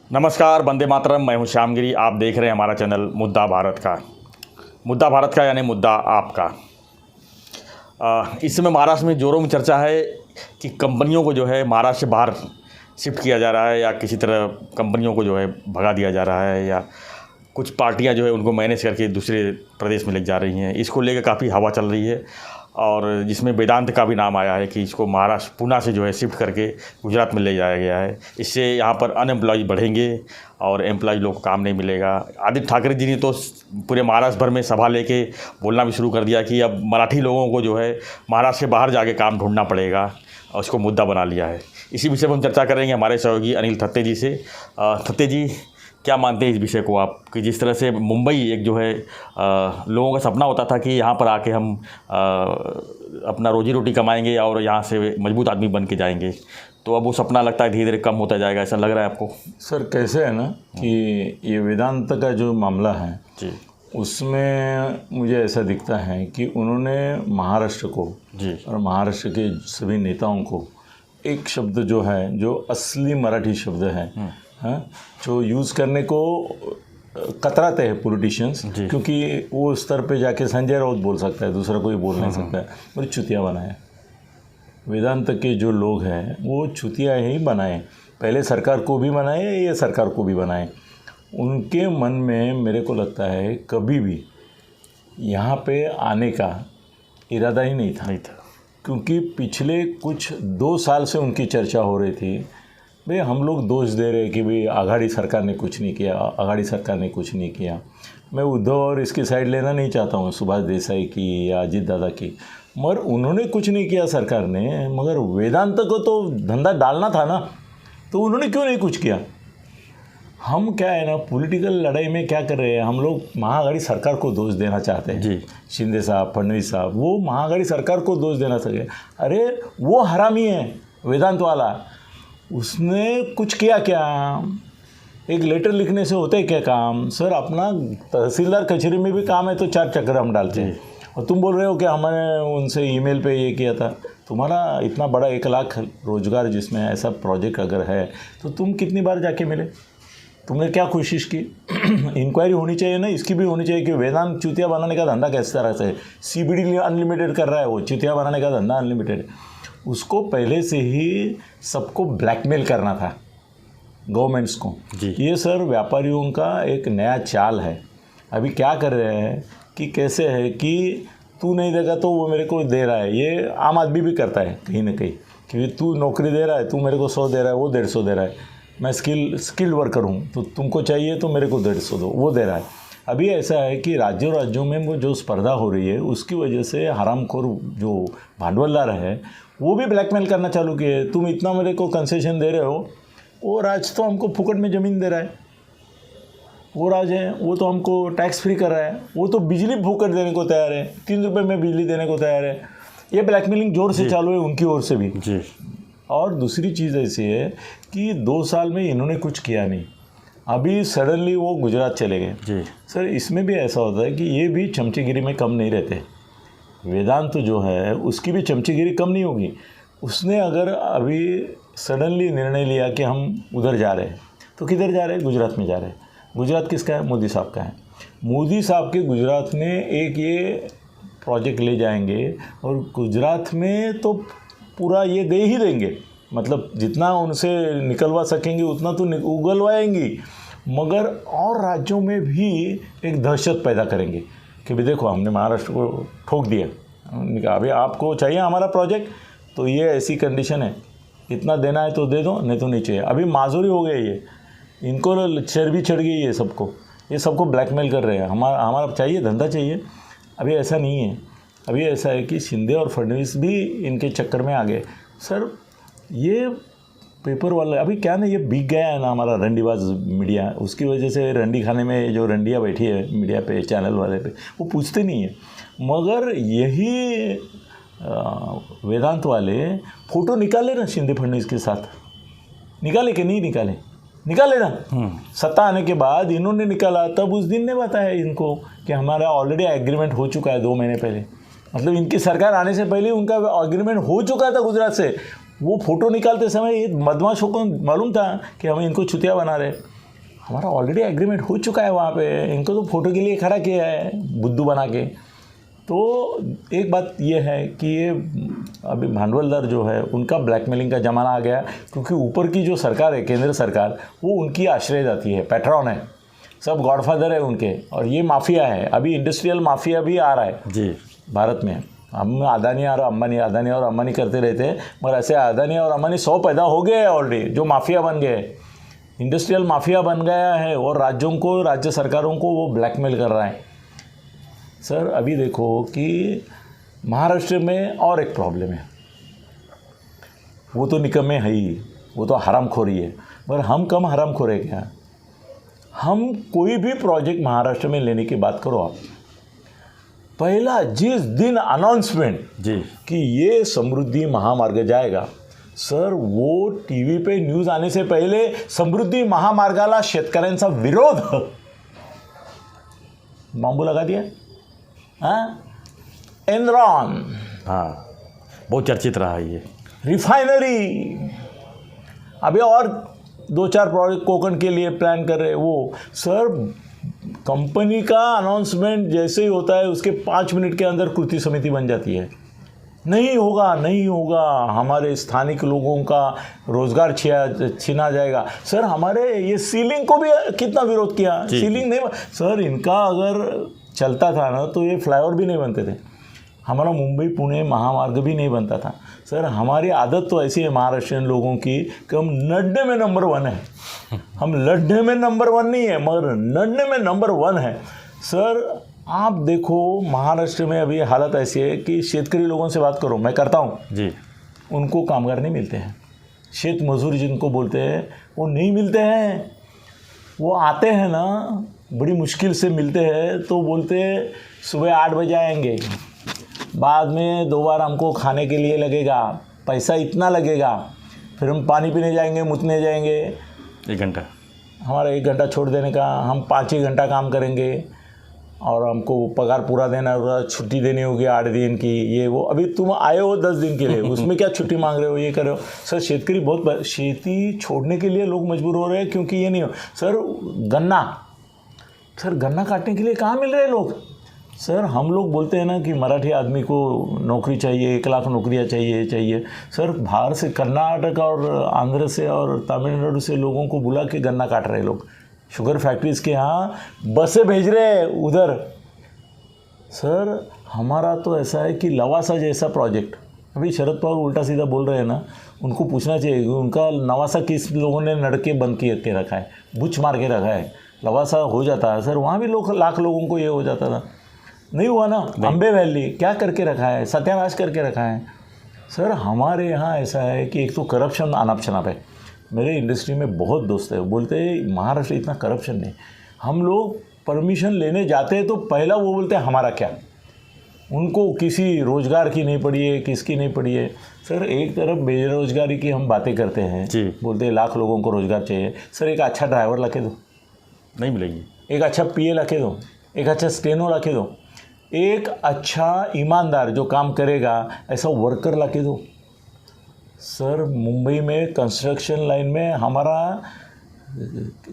नमस्कार, वंदे मातरम। मैं हूं श्यामगिरी। आप देख रहे हैं हमारा चैनल मुद्दा भारत का यानी मुद्दा आपका। इस समय महाराष्ट्र में जोरों में चर्चा है कि कंपनियों को जो है महाराष्ट्र से बाहर शिफ्ट किया जा रहा है या किसी तरह कंपनियों को जो है भगा दिया जा रहा है या कुछ पार्टियां जो है उनको मैनेज करके दूसरे प्रदेश में ले जा रही हैं। इसको लेकर काफ़ी हवा चल रही है और जिसमें वेदांत का भी नाम आया है कि इसको महाराष्ट्र पुणे से जो है शिफ्ट करके गुजरात में ले जाया गया है। इससे यहाँ पर अनएम्प्लॉय बढ़ेंगे और एम्प्लॉय लोग को काम नहीं मिलेगा। आदित्य ठाकरे जी ने तो पूरे महाराष्ट्र भर में सभा लेके बोलना भी शुरू कर दिया कि अब मराठी लोगों को जो है महाराष्ट्र से बाहर जाके काम ढूंढना पड़ेगा और उसको मुद्दा बना लिया है। इसी विषय पर हम चर्चा करेंगे हमारे सहयोगी अनिल थत्ते जी से। थत्ते जी, क्या मानते हैं इस विषय को आप कि जिस तरह से मुंबई एक जो है लोगों का सपना होता था कि यहाँ पर आके हम अपना रोजी रोटी कमाएंगे और यहाँ से मजबूत आदमी बन के जाएंगे, तो अब वो सपना लगता है धीरे धीरे कम होता जाएगा, ऐसा लग रहा है आपको? सर कैसे है ना कि ये वेदांत का जो मामला है जी, उसमें मुझे ऐसा दिखता है कि उन्होंने महाराष्ट्र को जी और महाराष्ट्र के सभी नेताओं को एक शब्द जो है, जो असली मराठी शब्द है जो यूज़ करने को कतराते हैं पॉलिटिशियंस, क्योंकि वो स्तर पे जाके संजय राउत बोल सकता है, दूसरा कोई बोल नहीं सकता है। और चुतिया बनाए वेदांत के जो लोग हैं वो चुतिया ही बनाए, पहले सरकार को भी बनाए, ये सरकार को भी बनाए। उनके मन में मेरे को लगता है कभी भी यहाँ पे आने का इरादा ही नहीं था। क्योंकि पिछले कुछ 2 साल से उनकी चर्चा हो रही थी, भाई हम लोग दोष दे रहे कि भाई आघाड़ी सरकार ने कुछ नहीं किया, आघाड़ी सरकार ने कुछ नहीं किया। मैं उद्धव और इसकी साइड लेना नहीं चाहता हूँ, सुभाष देसाई की या अजीत दादा की, मगर उन्होंने कुछ नहीं किया सरकार ने, मगर वेदांत को तो धंधा डालना था ना, तो उन्होंने क्यों नहीं कुछ किया? हम क्या है ना, पॉलिटिकल लड़ाई में क्या कर रहे हैं हम लोग, महाआघाड़ी सरकार को दोष देना चाहते हैं जी। शिंदे साहब, फडणवीस साहब, वो महाआघाड़ी सरकार को दोष देना सके। अरे वो हरामी है वेदांत वाला, उसने कुछ किया क्या? एक लेटर लिखने से होता है क्या काम? सर अपना तहसीलदार कचहरी में भी काम है तो 4 चक्कर हम डालते हैं, और तुम बोल रहे हो कि हमने उनसे ईमेल पे ये किया था। तुम्हारा इतना बड़ा 1 लाख रोजगार जिसमें ऐसा प्रोजेक्ट अगर है तो तुम कितनी बार जाके मिले? तुमने क्या कोशिश की? इंक्वायरी होनी चाहिए ना, इसकी भी होनी चाहिए कि वेदांत चुतिया बनाने का धंधा किस तरह से है। CBD अनलिमिटेड कर रहा है, वो चुतिया बनाने का धंधा अनलिमिटेड है। उसको पहले से ही सबको ब्लैकमेल करना था, गवर्नमेंट्स को। ये सर व्यापारियों का एक नया चाल है। अभी क्या कर रहे हैं कि कैसे है कि तू नहीं देगा तो वो मेरे को दे रहा है। ये आम आदमी भी करता है कहीं ना कहीं, क्योंकि तू नौकरी दे रहा है, तू मेरे को 100 दे रहा है, वो 150 दे रहा है। मैं स्किल्ड वर्कर हूँ, तो तुमको चाहिए तो मेरे को 150 दो, वो दे रहा है। अभी ऐसा है कि राज्यों में वो जो स्पर्धा हो रही है उसकी वजह से हरामखोर जो भांडवलदार है वो भी ब्लैकमेल करना चालू किए। तुम इतना मेरे को कंसेशन दे रहे हो, वो राज तो हमको फुकट में ज़मीन दे रहा है, वो राज है, वो तो हमको टैक्स फ्री कर रहा है, वो तो बिजली फुकट देने को तैयार है, 3 रुपये में बिजली देने को तैयार है। ये ब्लैकमेलिंग जोर से चालू है उनकी ओर से भी जी। और दूसरी चीज़ ऐसी है कि 2 साल में इन्होंने कुछ किया नहीं, अभी सडनली वो गुजरात चले गए जी। सर इसमें भी ऐसा होता है कि ये भी चमचेगिरी में कम नहीं रहते। वेदांत जो है उसकी भी चमचेगिरी कम नहीं होगी। उसने अगर अभी सडनली निर्णय लिया कि हम उधर जा रहे हैं, तो किधर जा रहे हैं? गुजरात में जा रहे हैं। गुजरात किसका है? मोदी साहब का है। मोदी साहब के गुजरात में एक ये प्रोजेक्ट ले जाएंगे और गुजरात में तो पूरा ये दे ही देंगे, मतलब जितना उनसे निकलवा सकेंगे उतना तो उगलवाएंगी, मगर और राज्यों में भी एक दहशत पैदा करेंगे कि भी देखो हमने महाराष्ट्र को ठोक दिया, अभी आपको चाहिए हमारा प्रोजेक्ट तो ये ऐसी कंडीशन है, इतना देना है तो दे दो, नहीं तो नहीं चाहिए। अभी माजूरी हो गई ये, इनको चर्बी चढ़ गई है सबको, ये सबको ब्लैकमेल कर रहे हैं, हमारा चाहिए, धंधा चाहिए। अभी ऐसा नहीं है, अभी ऐसा है कि शिंदे और फडणवीस भी इनके चक्कर में आ गए। सर ये पेपर वाला अभी क्या ना, ये बिक गया है ना हमारा रंडीबाज मीडिया, उसकी वजह से रंडी खाने में जो रंडियाँ बैठी है मीडिया पे, चैनल वाले पे, वो पूछते नहीं है। मगर यही वेदांत वाले फ़ोटो निकाले ना शिंदे फडणवीस के साथ, निकाले कि नहीं निकाले? निकाले ना। सत्ता आने के बाद इन्होंने निकाला, तब उस दिन ने बताया इनको कि हमारा ऑलरेडी एग्रीमेंट हो चुका है 2 महीने पहले, मतलब इनकी सरकार आने से पहले उनका एग्रीमेंट हो चुका था गुजरात से। वो फ़ोटो निकालते समय ये बदमाशों को मालूम था कि हम इनको चुतिया बना रहे। हमारा ऑलरेडी एग्रीमेंट हो चुका है वहाँ पे, इनको तो फोटो के लिए खड़ा किया है बुद्धू बना के। तो एक बात ये है कि ये अभी भांडवलदार जो है उनका ब्लैकमेलिंग का ज़माना आ गया, क्योंकि ऊपर की जो सरकार है, केंद्र सरकार, वो उनकी आश्रय जाती है, पैट्रॉन है, सब गॉडफादर है उनके, और ये माफिया है। अभी इंडस्ट्रियल माफिया भी आ रहा है जी भारत में। हम अदानी और अंबानी करते रहते हैं, मगर ऐसे अदानी और अंबानी 100 पैदा हो गए हैं ऑलरेडी, जो माफिया बन गए, इंडस्ट्रियल माफिया बन गया है, और राज्यों को, राज्य सरकारों को वो ब्लैकमेल कर रहा है। सर अभी देखो कि महाराष्ट्र में और एक प्रॉब्लम है, वो तो निकम्मे है ही, वो तो हरामखोरी है, मगर हम कम हरामखोर है क्या? हम कोई भी प्रोजेक्ट महाराष्ट्र में लेने की बात करो आप, पहला जिस दिन अनाउंसमेंट जी कि ये समृद्धि महामार्ग जाएगा, सर वो टीव्ही पे न्यूज आने से पहले समृद्धी महामार्गाला शेतकऱ्यांचा विरोध, बांबू लगा दिया। हाँ, एनरॉन, हाँ, बहुत चर्चित रहा है ये। रिफाइनरी, अभी और 2-4 प्रोजेक्ट कोकण के लिए प्लान कर रहे हैं वो। सर कंपनी का अनाउंसमेंट जैसे ही होता है उसके 5 मिनट के अंदर कृति समिति बन जाती है, नहीं होगा, हमारे स्थानिक लोगों का रोजगार छीना जाएगा। सर हमारे ये सीलिंग को भी कितना विरोध किया, सीलिंग नहीं, सर इनका अगर चलता था ना तो ये फ्लाईओवर भी नहीं बनते थे, हमारा मुंबई पुणे महामार्ग भी नहीं बनता था। सर हमारी आदत तो ऐसी है महाराष्ट्रियन लोगों की कि हम लड़ने में नंबर 1 है, हम लड़ने में नंबर 1 नहीं है मगर लड़ने में नंबर 1 है। सर आप देखो महाराष्ट्र में अभी हालत ऐसी है कि शेतकरी लोगों से बात करो, मैं करता हूँ जी, उनको कामगार नहीं मिलते हैं, शेत मजदूर जिनको बोलते हैं वो नहीं मिलते हैं। वो आते हैं ना बड़ी मुश्किल से मिलते हैं, तो बोलते हैं सुबह 8 बजे आएंगे, बाद में 2 बार हमको खाने के लिए लगेगा, पैसा इतना लगेगा, फिर हम पानी पीने जाएंगे, मुतने जाएंगे, 1 घंटा हमारा 1 घंटा छोड़ देने का, हम 5-6 घंटा काम करेंगे और हमको पगार पूरा देना होगा, छुट्टी देनी होगी 8 दिन की, ये वो। अभी तुम आए हो 10 दिन के लिए, उसमें क्या छुट्टी मांग रहे हो, ये कर रहे हो। सर शेतकरी बहुत, खेती छोड़ने के लिए लोग मजबूर हो रहे हैं, क्योंकि ये नहीं हो। सर गन्ना काटने के लिए कहाँ मिल रहे हैं लोग। सर हम लोग बोलते हैं ना कि मराठी आदमी को नौकरी चाहिए, 1 लाख नौकरियाँ चाहिए। सर बाहर से कर्नाटक और आंध्र से और तमिलनाडु से लोगों को बुला के गन्ना काट रहे लोग, शुगर फैक्ट्रीज़ के यहाँ बसें भेज रहे हैं उधर। सर हमारा तो ऐसा है कि लवासा जैसा प्रोजेक्ट, अभी शरद पवार उल्टा सीधा बोल रहे हैं ना, उनको पूछना चाहिए कि उनका लवासा किस लोगों ने नड़के बंद के रखा है, बुच मार के रखा है। लवासा हो जाता है सर, वहाँ भी लाख लोगों को ये हो जाता था, नहीं हुआ ना। अम्बे वैली क्या करके रखा है, सत्यानाश करके रखा है। सर हमारे यहाँ ऐसा है कि एक तो करप्शन अनाप शनाप है। मेरे इंडस्ट्री में बहुत दोस्त है, बोलते हैं महाराष्ट्र इतना करप्शन नहीं। हम लोग परमिशन लेने जाते हैं तो पहला वो बोलते हैं हमारा क्या, उनको किसी रोज़गार की नहीं पड़ी है, किसकी नहीं पड़ी है। सर एक तरफ बेरोजगारी की हम बातें करते हैं, बोलते हैं लाख लोगों को रोज़गार चाहिए। सर एक अच्छा ड्राइवर रखे दो, नहीं मिलेगी। एक अच्छा PA रखे दो, एक अच्छा स्टेनो रखे दो, एक अच्छा ईमानदार जो काम करेगा ऐसा वर्कर लाके दो। सर मुंबई में कंस्ट्रक्शन लाइन में हमारा,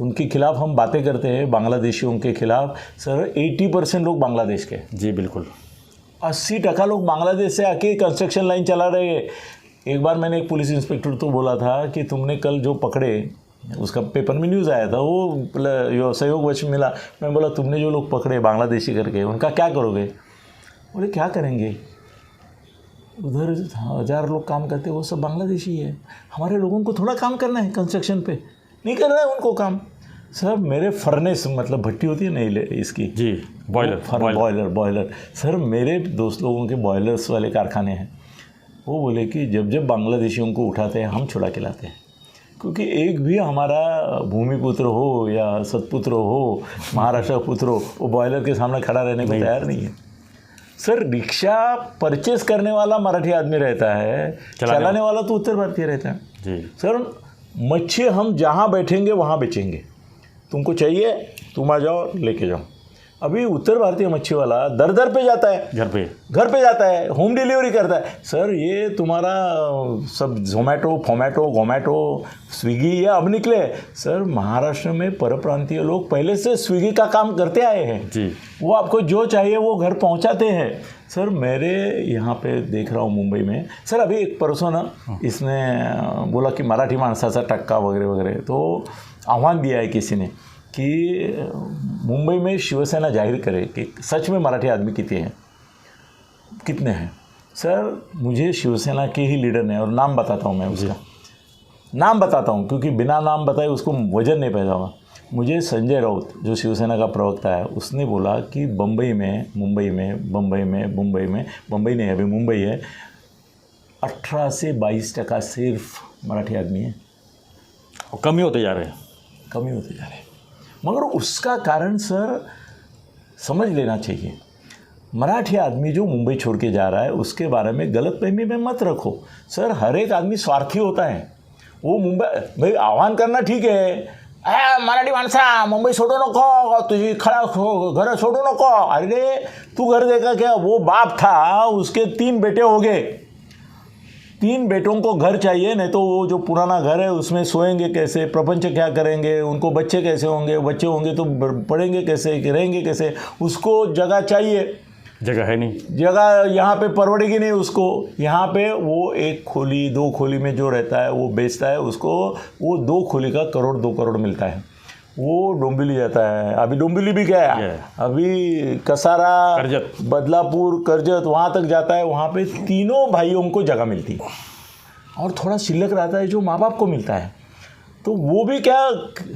उनके खिलाफ हम बातें करते हैं, बांग्लादेशियों के खिलाफ। सर 80% लोग बांग्लादेश के, जी बिल्कुल, 80% लोग बांग्लादेश से आके कंस्ट्रक्शन लाइन चला रहे हैं। एक बार मैंने एक पुलिस इंस्पेक्टर तो बोला था कि तुमने कल जो पकड़े, उसका पेपर में न्यूज़ आया था, वो सहयोगवश मिला। मैं बोला तुमने जो लोग पकड़े बांग्लादेशी करके, उनका क्या करोगे? बोले क्या करेंगे, उधर 1000 लोग काम करते, वो सब बांग्लादेशी है। हमारे लोगों को थोड़ा काम करना है कंस्ट्रक्शन पे, नहीं कर रहा है उनको काम। सर मेरे फर्नेस, मतलब भट्टी होती है ना इसकी, जी बॉयलर। सर मेरे दोस्त लोगों के बॉयलर्स वाले कारखाने हैं, वो बोले कि जब बांग्लादेशियों को उठाते हैं हम छुड़ा के लाते हैं, क्योंकि एक भी हमारा भूमिपुत्र हो या सतपुत्र हो, महाराष्ट्र पुत्र हो, वो बॉयलर के सामने खड़ा रहने को तैयार नहीं है। सर रिक्शा परचेस करने वाला मराठी आदमी रहता है, चलाने वाला तो उत्तर भारतीय रहता है। जी सर मच्छी हम जहाँ बैठेंगे वहाँ बेचेंगे, तुमको चाहिए तुम आ जाओ लेके जाओ। अभी उत्तर भारतीय मच्छी वाला दर दर पे जाता है, घर पे जाता है, होम डिलीवरी करता है। सर ये तुम्हारा सब जोमेटो गोमेटो स्विगी ये अब निकले। सर महाराष्ट्र में परप्रांतीय लोग पहले से स्विगी का काम करते आए हैं जी। वो आपको जो चाहिए वो घर पहुंचाते हैं। सर मेरे यहाँ पे देख रहा हूँ मुंबई में, सर अभी एक परसों ना इसने बोला कि मराठी माणसाचा टक्का वगैरह वगैरह, तो आह्वान दिया है किसी ने कि मुंबई में शिवसेना जाहिर करे कि सच में मराठी आदमी कितने हैं। सर मुझे शिवसेना के ही लीडर ने, और नाम बताता हूँ मैं उसका नाम बताता हूँ क्योंकि बिना नाम बताए उसको वजन नहीं पैदा होगा। मुझे संजय राउत जो शिवसेना का प्रवक्ता है उसने बोला कि मुंबई नहीं अभी मुंबई है 18 से 22% सिर्फ मराठी आदमी है, और कम ही होते जा रहे हैं। मगर उसका कारण सर समझ लेना चाहिए। मराठी आदमी जो मुंबई छोड़ के जा रहा है उसके बारे में गलतफहमी में मत रखो। सर हर एक आदमी स्वार्थी होता है। वो मुंबई भाई आह्वान करना ठीक है, मराठी माणसा मुंबई सोडू नको, तुझी घर सोडू नको। अरे तू घर देखा क्या? वो बाप था, उसके 3 बेटे हो गए, 3 बेटों को घर चाहिए, नहीं तो वो जो पुराना घर है उसमें सोएंगे कैसे, प्रपंच क्या करेंगे, उनको बच्चे कैसे होंगे, बच्चे होंगे तो पढ़ेंगे कैसे, रहेंगे कैसे, उसको जगह चाहिए, जगह है नहीं, जगह यहाँ पे परवड़ेगी नहीं उसको। यहाँ पे वो 1 खोली 2 खोली में जो रहता है वो बेचता है, उसको वो 2 खोली का 2 करोड़ मिलता है। वो डोंबिवली जाता है, अभी डोंबिवली भी गया, अभी कसारा करजत, बदलापुर करजत वहाँ तक जाता है। वहाँ पे तीनों भाइयों को जगह मिलती है और थोड़ा शिल्लक रहता है जो माँ बाप को मिलता है। तो वो भी क्या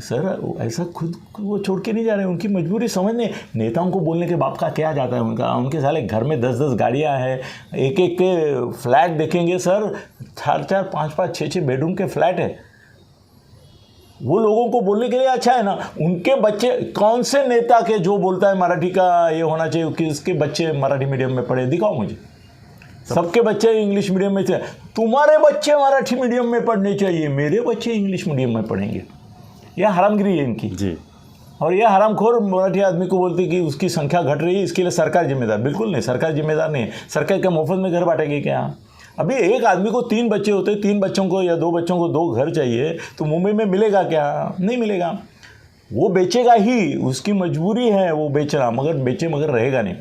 सर ऐसा खुद वो छोड़ के नहीं जा रहे, उनकी मजबूरी समझने। नेताओं को बोलने के बाप का क्या जाता है उनके साले घर में 10-10 गाड़ियाँ हैं, एक के फ्लैट देखेंगे सर, 4-4 5-5 6-6 बेडरूम के फ्लैट है। वो लोगों को बोलने के लिए अच्छा है ना। उनके बच्चे कौन से नेता के जो बोलता है मराठी का ये होना चाहिए कि इसके बच्चे मराठी मीडियम में पढ़े, दिखाओ मुझे। सबके बच्चे इंग्लिश मीडियम में थे, तुम्हारे बच्चे मराठी मीडियम में पढ़ने चाहिए, मेरे बच्चे इंग्लिश मीडियम में पढ़ेंगे। यह हरामगिरी है इनकी जी। और यह हरामखोर मराठी आदमी को बोलते कि उसकी संख्या घट रही है, इसके लिए सरकार जिम्मेदार। बिल्कुल नहीं, सरकार जिम्मेदार नहीं है। सरकार क्या मुफ्त में घर बांटेगी क्या? अभी एक आदमी को 3 बच्चे होते, 3 बच्चों को या 2 बच्चों को 2 घर चाहिए, तो मुंबई में मिलेगा क्या? नहीं मिलेगा। वो बेचेगा ही, उसकी मजबूरी है वो बेचना, मगर रहेगा नहीं।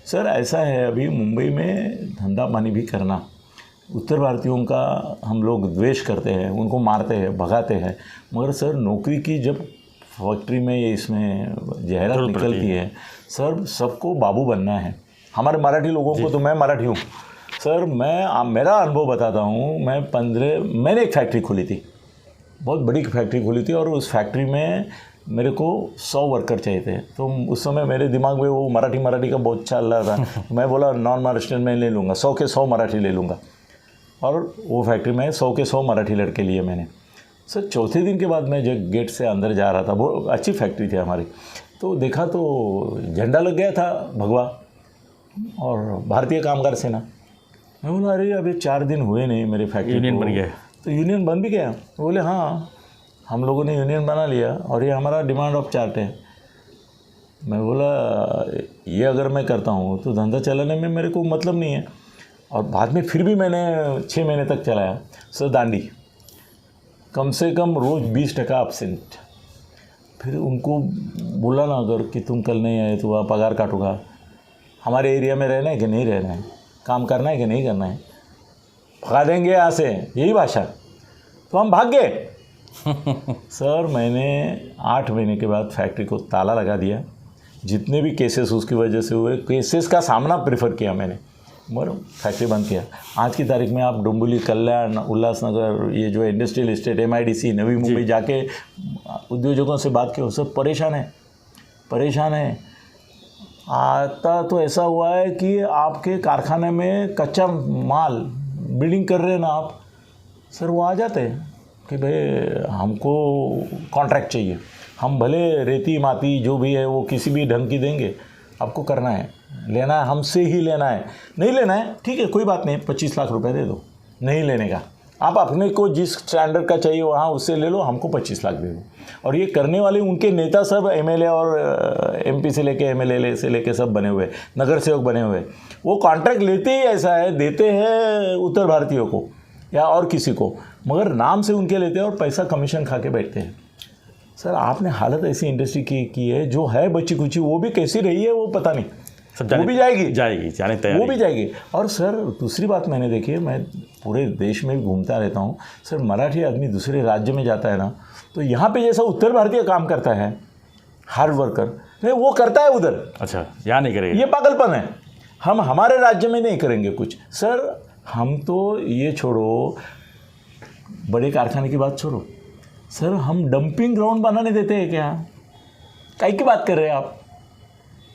सर ऐसा है अभी मुंबई में धंधा पानी भी करना, उत्तर भारतीयों का हम लोग द्वेष करते हैं, उनको मारते हैं, भगाते हैं, मगर सर नौकरी की जब फैक्ट्री में ये इसमें जाहिरात निकलती है, सर सबको बाबू बनना है। हमारे मराठी लोगों को, तो मैं मराठी हूँ सर, मैं मेरा अनुभव बताता हूँ। मैंने एक फैक्ट्री खोली थी, बहुत बड़ी फैक्ट्री खोली थी, और उस फैक्ट्री में मेरे को 100 वर्कर चाहिए थे। तो उस समय मेरे दिमाग में वो मराठी का बहुत चल रहा था। मैं बोला नॉन महाराष्ट्रियन में ले लूँगा, 100 के 100 मराठी ले लूँगा, और वो फैक्ट्री में 100 के 100 मराठी लड़के लिए मैंने। सर चौथे दिन के बाद मैं जब गेट से अंदर जा रहा था, बहुत अच्छी फैक्ट्री थी हमारी, तो देखा तो झंडा लग गया था भगवा और भारतीय कामगार सेना। मैं बोला अरे अभी 4 दिन हुए नहीं मेरे फैक्ट्री यूनियन बन गया। तो यूनियन बन भी गया? बोले हाँ हम लोगों ने यूनियन बना लिया और ये हमारा डिमांड ऑफ चार्ट है। मैं बोला ये अगर मैं करता हूँ तो धंधा चलाने में मेरे को मतलब नहीं है। और बाद में फिर भी मैंने 6 महीने तक चलाया। सर दांडी कम से कम रोज़ 20% एब्सेंट। फिर उनको बोला ना अगर कि तुम कल नहीं आए तो पगार काटूंगा। हमारे एरिया में रहना है कि नहीं रहना है, काम करना है कि नहीं करना है, भगा देंगे यहाँ से, यही भाषा। तो हम भाग गए। सर मैंने 8 महीने के बाद फैक्ट्री को ताला लगा दिया। जितने भी केसेस उसकी वजह से हुए, केसेस का सामना प्रेफर किया मैंने, मगर फैक्ट्री बंद किया। आज की तारीख में आप डोंबिवली, कल्याण, उल्लासनगर, ये जो industrial estate, MIDC, Navi Mumbai जाके उद्योजकों से बात की, सब परेशान है। आता तो ऐसा हुआ है कि आपके कारखाने में कच्चा माल बिल्डिंग कर रहे हैं ना आप, सर वो आ जाते हैं कि भाई हमको कॉन्ट्रैक्ट चाहिए, हम भले रेती माटी जो भी है वो किसी भी ढंग की देंगे, आपको करना है, लेना है, हमसे ही लेना है। नहीं लेना है ठीक है कोई बात नहीं, 25 लाख रुपए दे दो। नहीं लेने का आप अपने को जिस स्टैंडर्ड का चाहिए वहाँ उससे ले लो, हमको 25 लाख दे दो। और ये करने वाले उनके नेता सब एमएलए और एमपी से लेके एमएलए से लेके सब बने हुए, नगर सेवक बने हुए। वो कॉन्ट्रैक्ट लेते ही ऐसा है, देते हैं उत्तर भारतीयों को या और किसी को, मगर नाम से उनके लेते हैं और पैसा कमीशन खा के बैठते हैं। सर आपने हालत ऐसी इंडस्ट्री की है, जो है बच्ची कुची, वो भी कैसी रही है वो पता नहीं, वो भी जाने तैयार, वो भी जाएगी। और सर दूसरी बात मैंने देखी है, मैं पूरे देश में भी घूमता रहता हूँ सर, मराठी आदमी दूसरे राज्य में जाता है ना, तो यहाँ पे जैसा उत्तर भारतीय काम करता है हार्ड वर्कर, नहीं वो करता है उधर। अच्छा, यहाँ नहीं करेंगे, ये पागलपन है। हम हमारे राज्य में नहीं करेंगे कुछ। सर हम तो ये छोड़ो, बड़े कारखाने की बात छोड़ो सर, हम डंपिंग ग्राउंड बनाने देते हैं क्या? काहे की बात कर रहे हैं आप?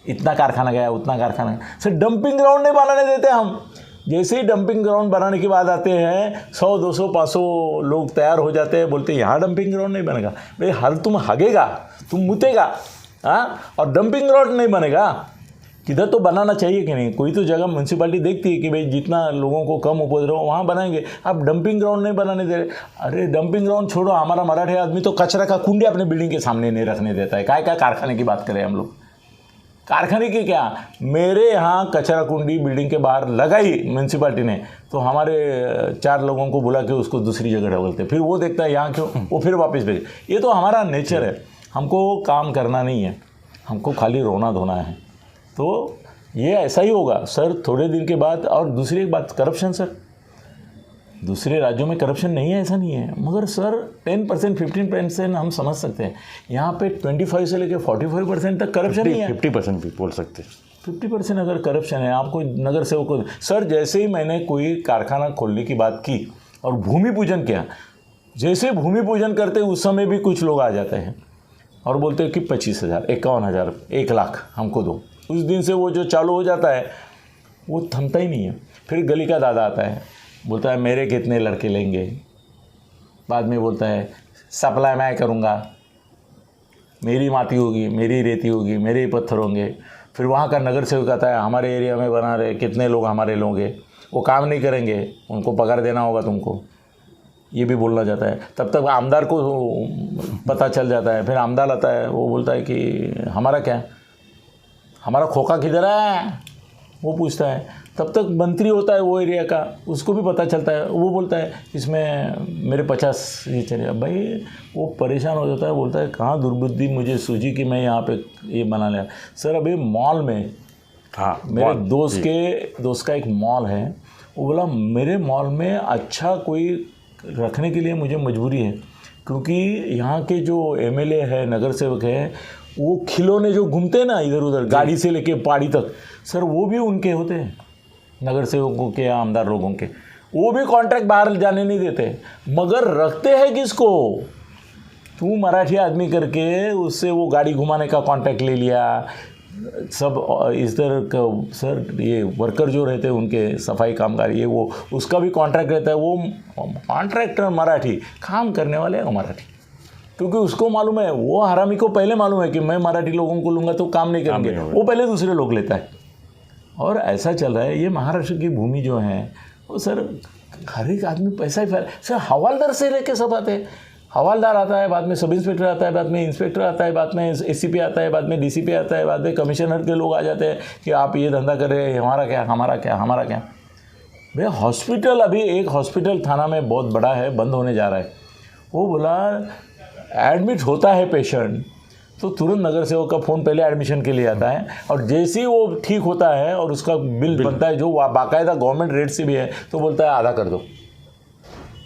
इतना कारखाना गया, उतना कारखाना गया, सर डंपिंग ग्राउंड नहीं बनाने देते हम। जैसे ही डंपिंग ग्राउंड बनाने की बात आते हैं, 100 200 500 लोग तैयार हो जाते हैं, बोलते हैं यहाँ डंपिंग ग्राउंड नहीं बनेगा। भाई हर तुम हगेगा, तुम मुतेगा, हाँ, और डंपिंग ग्राउंड नहीं बनेगा। किधर तो बनाना चाहिए कि नहीं, कोई तो जगह म्यूनसिपालिटी देखती है कि भाई जितना लोगों को कम उपद्रव हो वहाँ बनाएंगे, आप डंपिंग ग्राउंड नहीं बनाने दे रहे। अरे डंपिंग ग्राउंड छोड़ो, हमारा मराठी आदमी तो कचरा का कुंडी अपने बिल्डिंग के सामने नहीं रखने देता है। क्या कारखाने की बात करें हम लोग, कारखाने की क्या, मेरे यहाँ कचरा कुंडी बिल्डिंग के बाहर लगाई म्यूनसिपालिटी ने, तो हमारे 4 लोगों को बुला के उसको दूसरी जगह डालते, फिर वो देखता है यहाँ क्यों, वो फिर वापस भेज। ये तो हमारा नेचर है, हमको काम करना नहीं है, हमको खाली रोना धोना है। तो ये ऐसा ही होगा सर थोड़े दिन के बाद। और दूसरी एक बात, करप्शन सर, दूसरे राज्यों में करप्शन नहीं है ऐसा नहीं है, मगर सर 10% 15% हम समझ सकते हैं, यहाँ पे 25 से लेकर 45% तक करप्शन नहीं है। 50% भी बोल सकते हैं। 50% अगर करप्शन है, आपको नगर सेवक को सर, जैसे ही मैंने कोई कारखाना खोलने की बात की और भूमि पूजन किया, जैसे भूमि पूजन करते उस समय भी कुछ लोग आ जाते हैं और बोलते हैं कि 25,000 51,000 1 लाख हमको दो। उस दिन से वो जो चालू हो जाता है वो थमता ही नहीं है। फिर गली का दादा आता है, बोलता है मेरे कितने लड़के लेंगे, बाद में बोलता है सप्लाई मैं करूँगा, मेरी माटी होगी, मेरी रेती होगी, मेरे ही पत्थर होंगे। फिर वहाँ का नगर सेवक आता है, हमारे एरिया में बना रहे, कितने लोग हमारे लोगे, वो काम नहीं करेंगे, उनको पगार देना होगा तुमको, ये भी बोलना जाता है। तब तक आमदार को पता चल जाता है, फिर आमदार आता है, वो बोलता है कि हमारा क्या, हमारा खोखा किधर है, वो पूछता है। तब तक मंत्री होता है वो एरिया का, उसको भी पता चलता है, वो बोलता है इसमें मेरे 50 ये चले। भाई वो परेशान हो जाता है, बोलता है कहाँ दुर्बुद्धि मुझे सूझी कि मैं यहाँ पे ये बना लिया। सर अभी मॉल में, हाँ, मेरे दोस्त का एक मॉल है, वो बोला मेरे मॉल में अच्छा कोई रखने के लिए मुझे मजबूरी है, क्योंकि यहाँ के जो एमएलए है, नगर सेवक है, वो खिलौने जो घूमते हैं ना इधर उधर गाड़ी से लेके पहाड़ी तक, सर वो भी उनके होते हैं, नगर सेवकों के या आमदार लोगों के। वो भी कॉन्ट्रैक्ट बाहर जाने नहीं देते, मगर रखते हैं किसको, तू मराठी आदमी करके उससे वो गाड़ी घुमाने का कॉन्ट्रैक्ट ले लिया। सब इस तरह का सर, ये वर्कर जो रहते हैं उनके सफाई कामगार, ये वो उसका भी कॉन्ट्रैक्ट रहता है। वो कॉन्ट्रैक्टर मराठी, काम करने वाले हैं मराठी, क्योंकि उसको मालूम है, वो हरामी को पहले मालूम है कि मैं मराठी लोगों को लूँगा तो काम नहीं करेंगे, वो पहले दूसरे लोग लेता है। और ऐसा चल रहा है। ये महाराष्ट्र की भूमि जो है वो सर हर एक आदमी पैसा ही फैल, सर हवालदार से लेके सब आते हैं। हवालदार आता है, बाद में सब इंस्पेक्टर आता है, बाद में इंस्पेक्टर आता है, बाद में एसीपी आता है, बाद में डीसीपी आता है, बाद में कमिश्नर के लोग आ जाते हैं कि आप ये धंधा कर रहे हैं, हमारा क्या हमारा क्या हमारा क्या। भैया हॉस्पिटल, अभी एक हॉस्पिटल थाना में बहुत बड़ा है, बंद होने जा रहा है। वो बोला एडमिट होता है पेशेंट तो तुरंत नगर सेवक का फ़ोन पहले एडमिशन के लिए आता है, और जैसे ही वो ठीक होता है और उसका बिल बनता है जो बाकायदा गवर्नमेंट रेट से भी है, तो बोलता है आधा कर दो।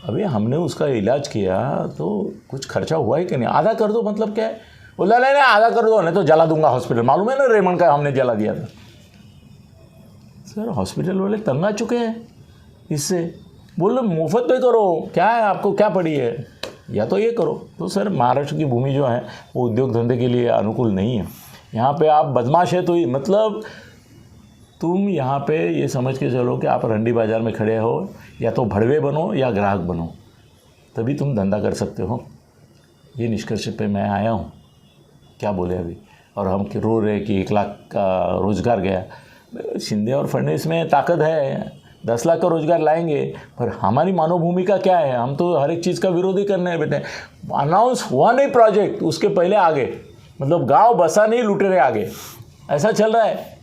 अभी हमने उसका इलाज किया तो कुछ खर्चा हुआ है कि नहीं, आधा कर दो मतलब क्या है, बोला नहीं आधा कर दो नहीं तो जला दूंगा हॉस्पिटल। मालूम है ना रेमंड का हमने जला दिया था। सर हॉस्पिटल वाले तंग आ चुके हैं इससे, बोल रहे मुफ्त पे करो, क्या है आपको क्या पड़ी है, या तो ये करो। तो सर महाराष्ट्र की भूमि जो है वो उद्योग धंधे के लिए अनुकूल नहीं है। यहाँ पे आप बदमाश है तो मतलब तुम यहाँ पे ये समझ के चलो कि आप रंडी बाज़ार में खड़े हो, या तो भड़वे बनो या ग्राहक बनो, तभी तुम धंधा कर सकते हो। ये निष्कर्ष पे मैं आया हूँ, क्या बोले अभी। और हम रो रहे कि 1 लाख का रोज़गार गया। शिंदे और फडणवीस में ताकत है, 10 लाख का रोजगार लाएंगे, पर हमारी मानव भूमिका क्या है? हम तो हर एक चीज़ का विरोधी करने हैं बेटे। अनाउंस हुआ नहीं प्रोजेक्ट, उसके पहले आगे, मतलब गांव बसा नहीं, लुटेरे आगे, ऐसा चल रहा है।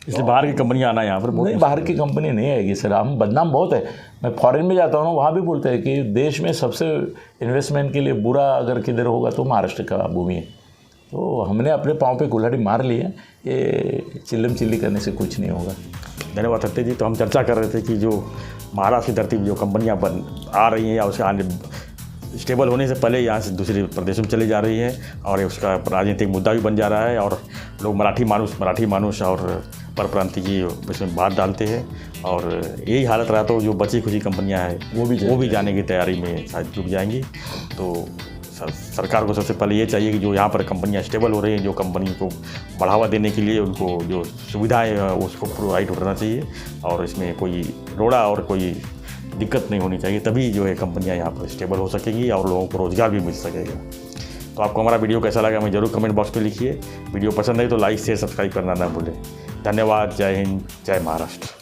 इसलिए बाहर की कंपनियां आना यहाँ पर नहीं, बाहर की कंपनी नहीं आएगी सर, हम बदनाम बहुत है। मैं फॉरेन में जाता हूँ ना, वहाँ भी बोलते हैं कि देश में सबसे इन्वेस्टमेंट के लिए बुरा अगर किधर होगा तो महाराष्ट्र का भूमि है। तो हमने अपने पाँव पे कुल्हाड़ी मार ली है, ये चिल्लम चिल्ली करने से कुछ नहीं होगा। धन्यवाद सत्य जी। तो हम चर्चा कर रहे थे कि जो महाराष्ट्र की धरती में जो कंपनियां बन आ रही हैं या उसके आने स्टेबल होने से पहले यहाँ से दूसरे प्रदेशों में चली जा रही हैं और ये उसका राजनीतिक मुद्दा भी बन जा रहा है और लोग मराठी मानुष और परप्रांति की इसमें बात डालते हैं और यही हालत रहा तो जो बची खुची कंपनियां हैं वो भी जाने की तैयारी में शायद जुट जाएंगी। तो सरकार को सबसे पहले ये चाहिए कि जो यहाँ पर कंपनियां स्टेबल हो रही हैं, जो कंपनी को बढ़ावा देने के लिए उनको जो सुविधाएं हैं उसको प्रोवाइड होना चाहिए और इसमें कोई रोड़ा और कोई दिक्कत नहीं होनी चाहिए, तभी जो है कंपनियां यहाँ पर स्टेबल हो सकेगी और लोगों को रोज़गार भी मिल सकेगा। तो आपको हमारा वीडियो कैसा लगा हमें ज़रूर कमेंट बॉक्स में लिखिए। वीडियो पसंद आई तो लाइक शेयर सब्सक्राइब करना ना भूलें। धन्यवाद। जय हिंद, जय महाराष्ट्र।